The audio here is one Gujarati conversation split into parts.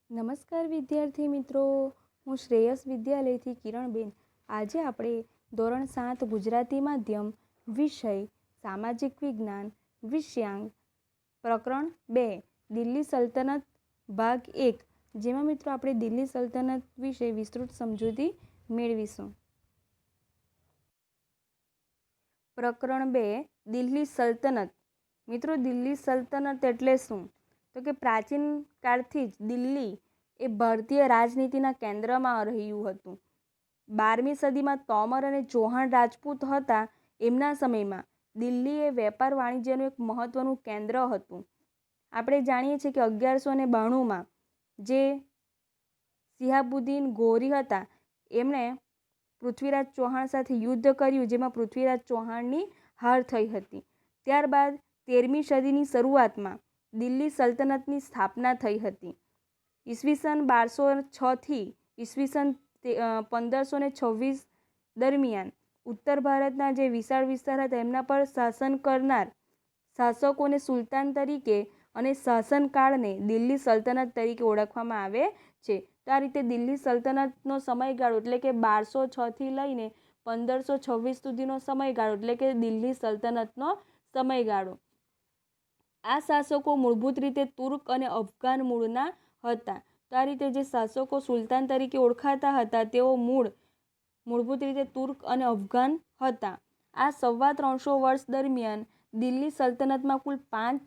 નમસ્કાર વિદ્યાર્થી મિત્રો, હું શ્રેયસ વિદ્યાલયથી કિરણબેન. આજે આપણે ધોરણ 7 ગુજરાતી માધ્યમ વિષય સામાજિક વિજ્ઞાન વિષયાંક પ્રકરણ 2 દિલ્હી સલ્તનત ભાગ 1, જેમાં મિત્રો આપણે દિલ્હી સલ્તનત વિશે વિસ્તૃત સમજૂતી મેળવીશું. પ્રકરણ 2 દિલ્હી સલ્તનત. મિત્રો, દિલ્હી સલ્તનત એટલે શું? તો કે પ્રાચીન કાળથી જ દિલ્હી એ ભારતીય રાજનીતિના કેન્દ્રમાં રહ્યું હતું. 12મી સદીમાં તોમર અને ચૌહાણ રાજપૂત હતા. એમના સમયમાં દિલ્હી એ વેપાર વાણિજ્યનું એક મહત્વનું કેન્દ્ર હતું. આપણે જાણીએ છીએ કે 1192માં જે સિહાબુદ્દીન ગોરી હતા, એમણે પૃથ્વીરાજ ચૌહાણ સાથે યુદ્ધ કર્યું, જેમાં પૃથ્વીરાજ ચૌહાણની હાર થઈ હતી. ત્યારબાદ 13મી સદીની શરૂઆતમાં દિલ્હી સલ્તનતની સ્થાપના થઈ હતી. ઈસવીસન 1206થી ઈસવીસન 1526 દરમિયાન ઉત્તર ભારતના જે વિશાળ વિસ્તાર હતા એમના પર શાસન કરનાર શાસકોને સુલતાન તરીકે અને શાસનકાળને દિલ્હી સલ્તનત તરીકે ઓળખવામાં આવે છે. તો આ રીતે દિલ્હી સલ્તનતનો સમયગાળો એટલે કે 1206થી લઈને 1526 સુધીનો સમયગાળો એટલે કે દિલ્હી સલ્તનતનો સમયગાળો. આ શાસકો મૂળભૂત રીતે તુર્ક અને અફઘાન મૂળના હતા. તો આ રીતે જે શાસકો સુલતાન તરીકે ઓળખાતા હતા તેઓ મૂળભૂત રીતે તુર્ક અને અફઘાન હતા. આ 350 વર્ષ દરમિયાન દિલ્હી સલ્તનતમાં કુલ 5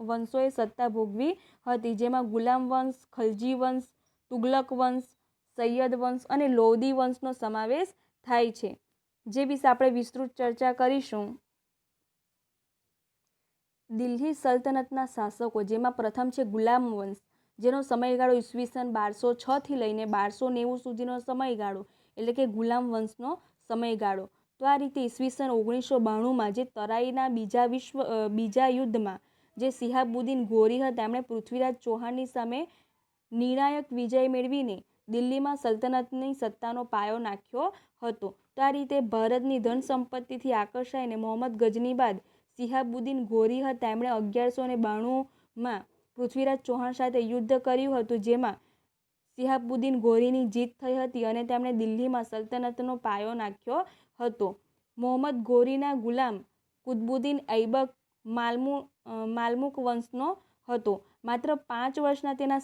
વંશોએ સત્તા ભોગવી હતી, જેમાં ગુલામ વંશ, ખલજી વંશ, તુગલક વંશ, સૈયદ વંશ અને લોદી વંશનો સમાવેશ થાય છે, જે વિશે આપણે વિસ્તૃત ચર્ચા કરીશું. દિલ્હી સલ્તનતના શાસકો, જેમાં પ્રથમ છે ગુલામ વંશ, જેનો સમયગાળો ઈસવીસન 1206થી લઈને 1290 સુધીનો સમયગાળો એટલે કે ગુલામ વંશનો સમયગાળો. તો આ રીતે ઈસવીસન 1992માં જે તરાઈના બીજા યુદ્ધમાં જે સિહાબુદ્દીન ગોરી હતા, એમણે પૃથ્વીરાજ ચૌહાણની સામે નિર્ણાયક વિજય મેળવીને દિલ્હીમાં સલ્તનતની સત્તાનો પાયો નાખ્યો હતો. તો આ રીતે ભારતની ધન સંપત્તિથી આકર્ષાઈને મોહમ્મદ ગઝની બાદ સિહાબુદ્દીન ગોરી હતા, એમણે 1192માં પૃથ્વીરાજ ચૌહાણ સાથે યુદ્ધ કર્યું હતું, જેમાં સિહાબુદ્દીન ગોરીની જીત થઈ હતી અને તેમણે દિલ્હીમાં સલ્તનતનો પાયો નાખ્યો હતો. મોહમ્મદ ગોરીના ગુલામ કુતબુદ્દીન ઐબક માલમુક વંશનો હતો. માત્ર 5 વર્ષના તેના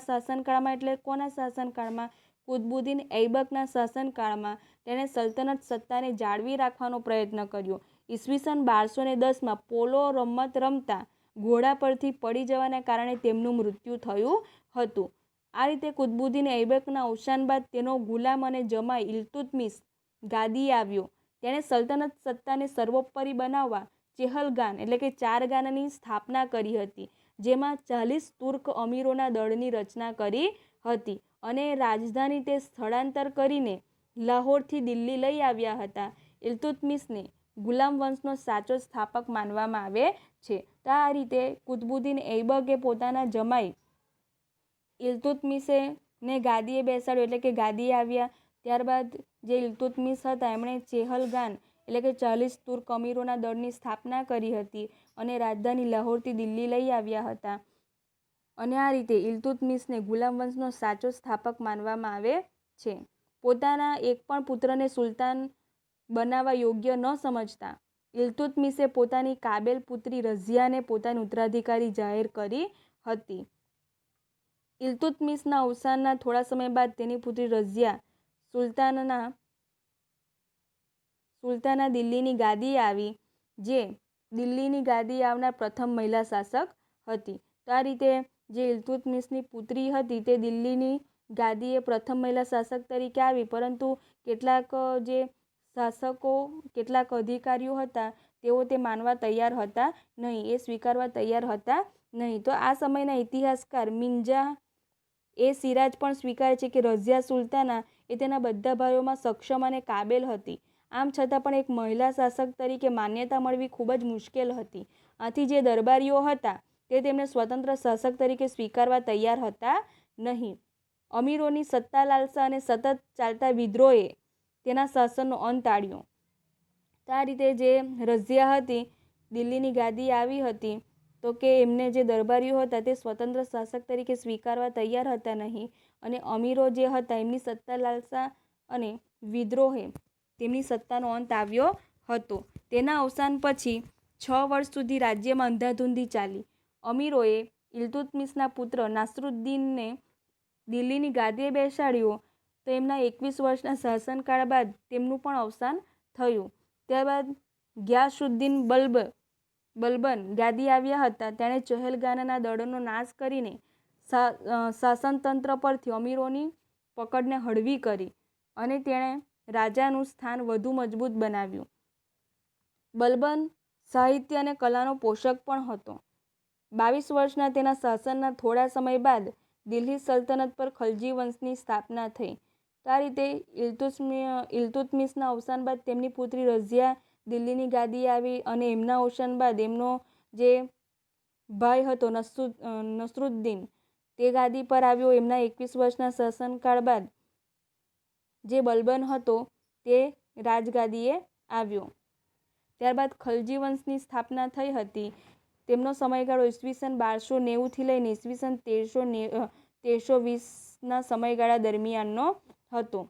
શાસનકાળમાં એટલે કોના શાસનકાળમાં? કુતબુદ્દીન ઐબકના શાસનકાળમાં તેણે સલ્તનત સત્તાને જાળવી રાખવાનો પ્રયત્ન કર્યો. ઈસવીસન 1210માં પોલો રમત રમતા ઘોડા પરથી પડી જવાના કારણે તેમનું મૃત્યુ થયું હતું. આ રીતે કુતબુદ્દીન ઐબકના અવસાન બાદ તેનો ગુલામ અને જમાઈ ઇલ્તુત્મિશ ગાદીએ આવ્યો. તેણે સલ્તનત સત્તાને સર્વોપરી બનાવવા ચેહલગાન એટલે કે 4 ગાનની સ્થાપના કરી હતી, જેમાં 40 તુર્ક અમીરોના દળની રચના કરી હતી અને રાજધાની તે સ્થળાંતર કરીને લાહોરથી દિલ્હી લઈ આવ્યા હતા. ઇલ્તુત્મિશને ગુલામ વંશનો સાચો સ્થાપક માનવામાં આવે છે. તો આ રીતે કુતબુદ્દીન ઐબકે પોતાના જમાઈ ઇલ્તુત્મિશને ગાદીએ બેસાડ્યો એટલે કે ગાદીએ આવ્યા. ત્યારબાદ જે ઇલ્તુત્મિશ હતા એમણે ચેહલગાન એટલે કે 40 તુર્ક અમીરોના દળની સ્થાપના કરી હતી અને રાજધાની લાહોરથી દિલ્હી લઈ આવ્યા હતા. અને આ રીતે ઇલ્તુત્મિશને ગુલામ વંશનો સાચો સ્થાપક માનવામાં આવે છે. પોતાના એક પણ પુત્રને સુલતાન બનાવવા યોગ્ય ન સમજતા ઇલ્તુત્મિશે પોતાની કાબેલ પુત્રી રઝિયાને પોતાની ઉત્તરાધિકારી જાહેર કરી હતી. ઇલ્તુત્મિશના અવસાનના થોડા સમય બાદ તેની પુત્રી રઝિયા સુલતાના દિલ્હીની ગાદીએ આવી, જે દિલ્હીની ગાદીએ આવનાર પ્રથમ મહિલા શાસક હતી. તો આ રીતે જે ઇલ્તુત્મિશની પુત્રી હતી તે દિલ્હીની ગાદીએ પ્રથમ મહિલા શાસક તરીકે આવી, પરંતુ કેટલાક જે શાસકો, કેટલાક અધિકારીઓ હતા તેઓ તે માનવા તૈયાર હતા નહીં, એ સ્વીકારવા તૈયાર હતા નહીં. તો આ સમયના ઇતિહાસકાર મિન્જા એ સિરાજ પણ સ્વીકારે છે કે રઝિયા સુલતાના એ તેના બધા ભાઈઓમાં સક્ષમ અને કાબેલ હતી. આમ છતાં પણ એક મહિલા શાસક તરીકે માન્યતા મળવી ખૂબ જ મુશ્કેલ હતી. આથી જે દરબારીઓ હતા તે તેમને સ્વતંત્ર શાસક તરીકે સ્વીકારવા તૈયાર હતા નહીં. અમીરોની સત્તા લાલસા અને સતત ચાલતા વિદ્રોહે તેના શાસનનો અંત આણ્યો. તો આ રીતે જે રઝિયા હતી દિલ્હીની ગાદીએ આવી હતી તો કે એમને જે દરબારીઓ હતા તે સ્વતંત્ર શાસક તરીકે સ્વીકારવા તૈયાર હતા નહીં, અને અમીરો જે હતા એમની સત્તા લાલસા અને વિદ્રોહે તેમની સત્તાનો અંત આવ્યો હતો. તેના અવસાન પછી 6 વર્ષ સુધી રાજ્યમાં અંધાધૂંધી ચાલી. અમીરોએ ઇલ્તુત્મિશના પુત્ર નાસરુદ્દીનને દિલ્હીની ગાદીએ બેસાડ્યો, તો એમના 21 વર્ષના શાસનકાળ બાદ તેમનું પણ અવસાન થયું. ત્યારબાદ ગિયાસુદ્દીન બલબન ગાદી આવ્યા હતા. તેણે ચહેલગાના દળોનો નાશ કરીને શાસનતંત્ર પરથી અમીરોની પકડને હળવી કરી અને તેણે રાજાનું સ્થાન વધુ મજબૂત બનાવ્યું. બલબન સાહિત્ય અને કલાનો પોષક પણ હતો. 22 વર્ષના તેના શાસનના થોડા સમય બાદ દિલ્હી સલ્તનત પર ખલજી વંશની સ્થાપના થઈ. તો આ રીતે ઇલ્તુત્મિશના અવસાન બાદ તેમની પુત્રી રઝિયા દિલ્હીની ગાદીએ આવી, અને એમના અવસાન બાદ એમનો જે ભાઈ હતો નસરુદ્દીન તે ગાદી પર આવ્યો. એમના 21 વર્ષના શાસનકાળ બાદ જે બલબન હતો તે રાજગાદીએ આવ્યો. ત્યારબાદ ખલજી વંશની સ્થાપના થઈ હતી. તેમનો સમયગાળો ઈસવીસન 1290 લઈને ઈસવીસન 1320ના સમયગાળા દરમિયાનનો હતો.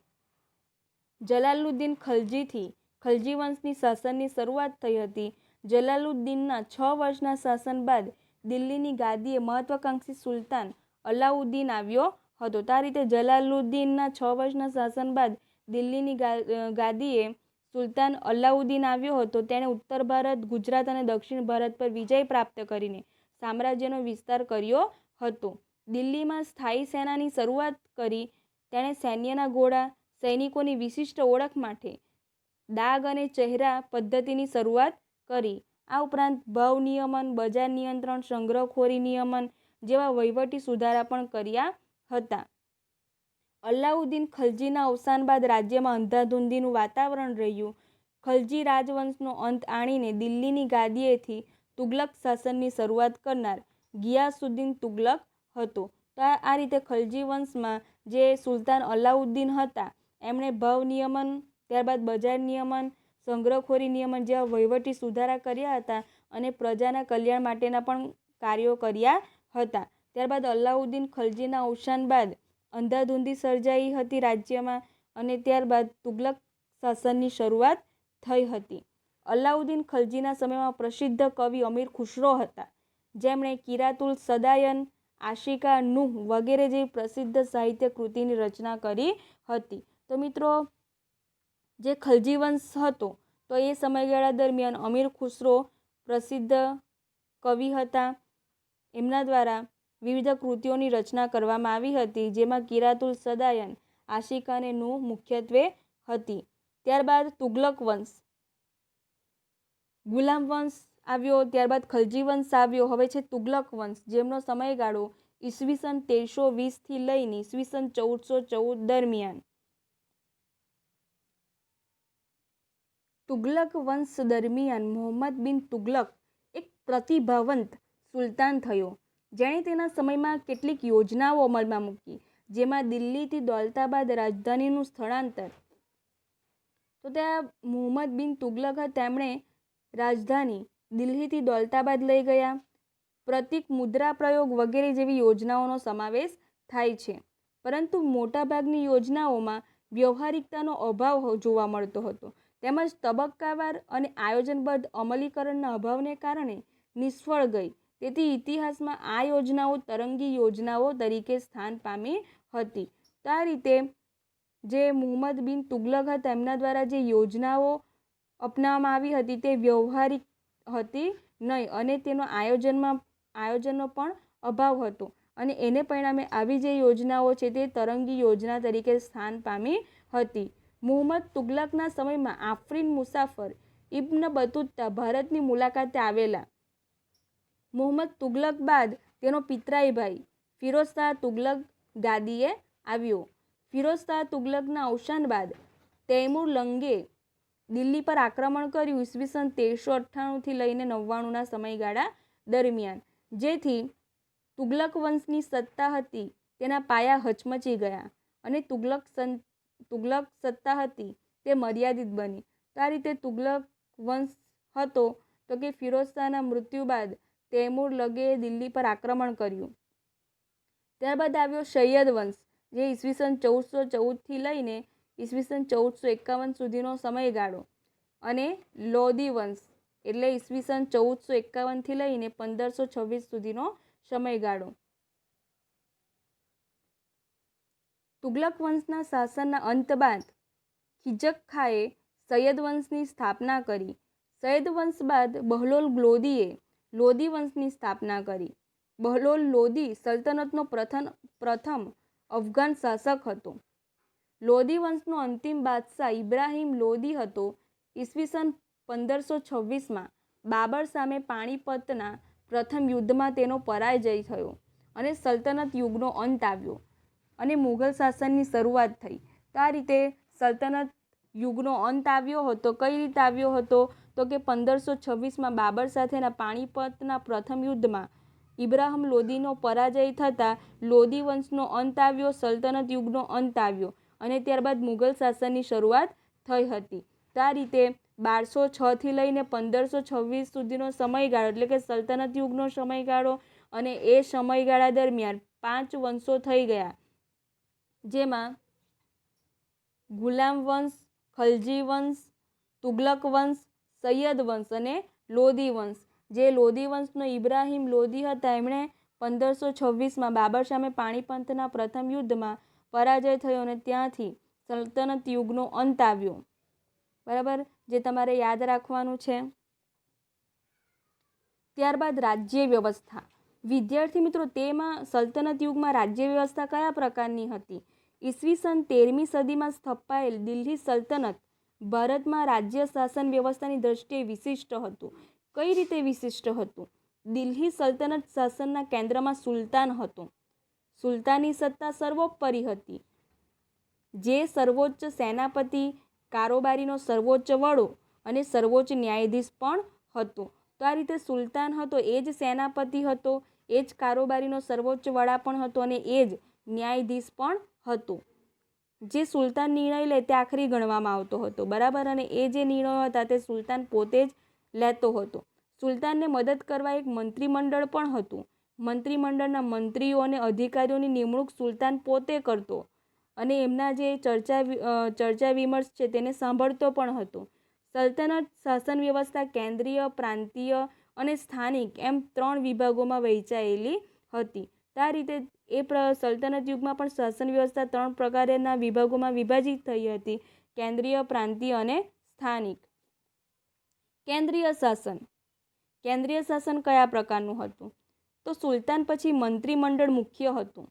જલાલુદ્દીન ખલજીથી ખલજી વંશની શાસનની શરૂઆત થઈ હતી. જલાલુદ્દીનના 6 વર્ષના શાસન બાદ દિલ્હીની ગાદીએ મહત્વાકાંક્ષી સુલતાન અલાઉદ્દીન આવ્યો હતો. તો આ રીતે જલાલુદ્દીનના 6 વર્ષના શાસન બાદ દિલ્હીની ગાદીએ સુલતાન અલાઉદ્દીન આવ્યો હતો. તેણે ઉત્તર ભારત, ગુજરાત અને દક્ષિણ ભારત પર વિજય પ્રાપ્ત કરીને સામ્રાજ્યનો વિસ્તાર કર્યો હતો. દિલ્હીમાં સ્થાયી સેનાની શરૂઆત કરી. તેણે સૈન્યના ઘોડા, સૈનિકોની વિશિષ્ટ ઓળખ માટે દાગ અને ચહેરા પદ્ધતિની શરૂઆત કરી. આ ઉપરાંત ભાવ નિયમન, બજાર નિયંત્રણ, સંગ્રહખોરી નિયમન જેવા વહીવટી સુધારા પણ કર્યા હતા. અલાઉદ્દીન ખલજીના અવસાન બાદ રાજ્યમાં અંધાધૂંધીનું વાતાવરણ રહ્યું. ખલજી રાજવંશનો અંત આણીને દિલ્હીની ગાદીએથી તુગલક શાસનની શરૂઆત કરનાર ગિયાસુદ્દીન તુગલક હતો. તો આ રીતે ખલજી વંશમાં જે સુલતાન અલાઉદ્દીન હતા એમણે ભાવ નિયમન, ત્યારબાદ બજાર નિયમન, સંગ્રહખોરી નિયમન જેવા વહીવટી સુધારા કર્યા હતા, અને પ્રજાના કલ્યાણ માટેના પણ કાર્યો કર્યા હતા. ત્યારબાદ અલાઉદ્દીન ખલજીના અવસાન બાદ અંધાધૂંધી સર્જાઈ હતી રાજ્યમાં, અને ત્યારબાદ તુગલક શાસનની શરૂઆત થઈ હતી. અલાઉદ્દીન ખલજીના સમયમાં પ્રસિદ્ધ કવિ અમીર ખુસરો હતા, જેમણે કિરાતુલ સદાયન, આશિકા નુહ વગેરે જેવી પ્રસિદ્ધ સાહિત્ય કૃતિની રચના કરી હતી. તો મિત્રો, જે ખલજી વંશ હતો તો એ સમયગાળા દરમિયાન અમીર ખુસરો પ્રસિદ્ધ કવિ હતા. એમના દ્વારા વિવિધ કૃતિઓની રચના કરવામાં આવી હતી, જેમાં કિરાતુલ સદાયન, આશિકા અને નુહ મુખ્યત્વે હતી. ત્યારબાદ તુગલક વંશ, ગુલામ વંશ આવ્યો, ત્યારબાદ ખલજી વંશ આવ્યો. હવે છે તુગલક વંશ, જેમનો સમયગાળો ઈસવીસન 1320 લઈને ઈસવીસન 1414 દરમિયાન. તુગલક વંશ દરમિયાન મુહમ્મદ બિન તુગલક એક પ્રતિભાવંત સુલતાન થયો, જેણે તેના સમયમાં કેટલીક યોજનાઓ અમલમાં મૂકી, જેમાં દિલ્હીથી દૌલતાબાદ રાજધાનીનું સ્થળાંતર. તો ત્યાં મુહમ્મદ બિન તુગલક હતા, તેમણે રાજધાની દિલ્હીથી દૌલતાબાદ લઈ ગયા. પ્રતીક મુદ્રા પ્રયોગ વગેરે જેવી યોજનાઓનો સમાવેશ થાય છે, પરંતુ મોટાભાગની યોજનાઓમાં વ્યવહારિકતાનો અભાવ જોવા મળતો હતો, તેમજ તબક્કાવાર અને આયોજનબદ્ધ અમલીકરણના અભાવને કારણે નિષ્ફળ ગઈ. તેથી ઇતિહાસમાં આ યોજનાઓ તરંગી યોજનાઓ તરીકે સ્થાન પામી હતી. તો આ રીતે જે મુહમ્મદ બિન તુગલક હતા એમના દ્વારા જે યોજનાઓ અપનાવવામાં આવી હતી તે વ્યવહારિક હતી નહીં, અને તેનો આયોજનનો પણ અભાવ હતો, અને એને પરિણામે આવી જે યોજનાઓ છે તે તરંગી યોજના તરીકે સ્થાન પામી હતી. મુહમ્મદ તુગલકના સમયમાં આફરીન મુસાફર ઇબ્ન બતુત્તા ભારતની મુલાકાતે આવેલા. મુહમ્મદ તુગલક બાદ તેનો પિતરાઈ ભાઈ ફિરોઝ શાહ તુગલક ગાદીએ આવ્યો. ફિરોઝ શાહ તુગલકના અવસાન બાદ તૈમુર લંગે દિલ્હી પર આક્રમણ કર્યું ઈસવીસન 1398 લઈને 99ના સમયગાળા દરમિયાન, જેથી તુગલક વંશની સત્તા હતી તેના પાયા હચમચી ગયા, અને તુગલક સત્તા હતી તે મર્યાદિત બની. તો આ રીતે તુગલક વંશ હતો તો કે ફિરોઝ શાહના મૃત્યુ બાદ તૈમૂર લગે દિલ્હી પર આક્રમણ કર્યું. ત્યારબાદ આવ્યો સૈયદ વંશ, જે ઈસવીસન 1414થી લઈને ઈસવીસન 1451 સુધીનો સમયગાળો, અને લોધી વંશ એટલે ઈસવીસન 1451થી લઈને 1526 સુધીનો સમયગાળો. તુગલક વંશના શાસનના અંત બાદ ખિજક ખાએ સૈયદ વંશની સ્થાપના કરી. સૈયદ વંશ બાદ બહલોલ લોદીએ લોધી વંશની સ્થાપના કરી. બહલોલ લોધી સલ્તનતનો પ્રથમ અફઘાન શાસક હતો. લોધી વંશનો અંતિમ બાદશાહ ઇબ્રાહિમ લોધી હતો. ઈસવીસન 1526માં બાબર સામે પાણીપતના પ્રથમ યુદ્ધમાં તેનો પરાજય થયો અને સલ્તનત યુગનો અંત આવ્યો અને મુઘલ શાસનની શરૂઆત થઈ. તો આ રીતે સલ્તનત યુગનો અંત આવ્યો હતો. કઈ રીતે આવ્યો હતો? તો કે 1526માં બાબર સાથેના પાણીપતના પ્રથમ યુદ્ધમાં ઇબ્રાહિમ લોધીનો પરાજય થતાં લોધી વંશનો અંત આવ્યો, સલ્તનત યુગનો અંત આવ્યો અને ત્યારબાદ મુઘલ શાસનની શરૂઆત થઈ હતી. તો આ રીતે 1206થી લઈને 1526 સુધીનો સમયગાળો એટલે કે સલ્તનત યુગનો સમયગાળો, અને એ સમયગાળા દરમિયાન 5 વંશો થઈ ગયા, જેમાં ગુલામ વંશ, ખલજી વંશ, તુગલક વંશ, સૈયદ વંશ અને લોધી વંશ. જે લોધી વંશનો ઇબ્રાહિમ લોધી હતા, એમણે 1526માં બાબર સામે પાણીપતના પ્રથમ યુદ્ધમાં પરાજય થયો અને ત્યાંથી સલ્તનત યુગનો અંત આવ્યો. બરાબર, જે તમારે યાદ રાખવાનું છે. ત્યારબાદ રાજ્ય વ્યવસ્થા. વિદ્યાર્થી મિત્રો, તેમાં સલ્તનત યુગમાં રાજ્ય વ્યવસ્થા કયા પ્રકારની હતી? ઈસવીસન 13મી સદીમાં સ્થપાયેલ દિલ્હી સલ્તનત ભારતમાં રાજ્ય શાસન વ્યવસ્થાની દ્રષ્ટિએ વિશિષ્ટ હતું. કઈ રીતે વિશિષ્ટ હતું? દિલ્હી સલ્તનત શાસનના કેન્દ્રમાં સુલતાન હતો. સુલતાની સત્તા સર્વોપરી હતી, જે સર્વોચ્ચ સેનાપતિ, કારોબારીનો સર્વોચ્ચ વડો અને સર્વોચ્ચ ન્યાયાધીશ પણ હતો. તો આ રીતે સુલતાન હતો, એ જ સેનાપતિ હતો, એ જ કારોબારીનો સર્વોચ્ચ વડા પણ હતો અને એ જ ન્યાયાધીશ પણ હતો. જે સુલતાન નિર્ણય લે તે આખરી ગણવામાં આવતો હતો. બરાબર, અને એ જે નિર્ણયો હતા તે સુલતાન પોતે જ લેતો હતો. સુલતાનને મદદ કરવા એક મંત્રીમંડળ પણ હતું. મંત્રીમંડળના મંત્રીઓ અને અધિકારીઓની નિમણૂક સુલતાન પોતે કરતો અને એમના જે ચર્ચા વિમર્શ છે તેને સાંભળતો પણ હતો. સલ્તનત શાસન વ્યવસ્થા કેન્દ્રીય, પ્રાંતીય અને સ્થાનિક એમ 3 વિભાગોમાં વહેંચાયેલી હતી. આ રીતે સલ્તનત યુગમાં પણ શાસન વ્યવસ્થા 3 પ્રકારના વિભાગોમાં વિભાજિત થઈ હતી: કેન્દ્રીય, પ્રાંતીય અને સ્થાનિક. કેન્દ્રીય શાસન. કેન્દ્રીય શાસન કયા પ્રકારનું હતું? તો સુલતાન પછી મંત્રીમંડળ મુખ્ય હતું.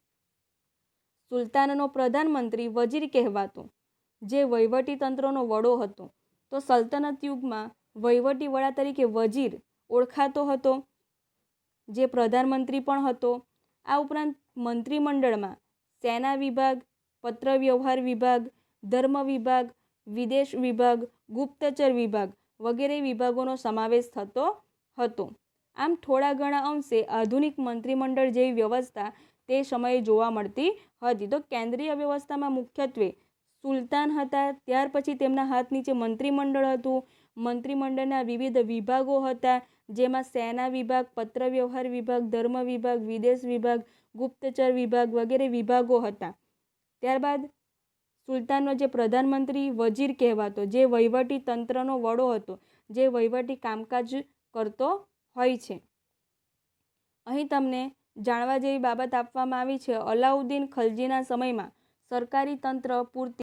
સુલતાનનો પ્રધાનમંત્રી વજીર કહેવાતો, જે વહીવટી તંત્રનો વડો હતો. તો સલ્તનત યુગમાં વહીવટી વડા તરીકે વજીર ઓળખાતો હતો, જે પ્રધાનમંત્રી પણ હતો. આ ઉપરાંત મંત્રીમંડળમાં સેના વિભાગ, પત્રવ્યવહાર વિભાગ, ધર્મ વિભાગ, વિદેશ વિભાગ, ગુપ્તચર વિભાગ વગેરે વિભાગોનો સમાવેશ થતો હતો. આમ થોડા ઘણા અંશે આધુનિક મંત્રીમંડળ જેવી વ્યવસ્થા તે સમયે જોવા મળતી હતી. તો કેન્દ્રીય વ્યવસ્થામાં મુખ્યત્વે સુલતાન હતા, ત્યાર પછી તેમના હાથ નીચે મંત્રીમંડળ હતું. મંત્રીમંડળના વિવિધ વિભાગો હતા, જેમાં સેના વિભાગ, પત્રવ્યવહાર વિભાગ, ધર્મ વિભાગ, વિદેશ વિભાગ, ગુપ્તચર વિભાગ વગેરે વિભાગો હતા. ત્યારબાદ સુલતાનનો જે પ્રધાનમંત્રી વજીર કહેવાતો, જે વહીવટી તંત્રનો વડો હતો, જે વહીવટી કામકાજ કરતો હોય છે. અહીં તમને જાણવા જેવી બાબત આપવામાં આવી છે. અલાઉદ્દીન ખલજીના સમયમાં સરકારી તંત્ર પૂરતી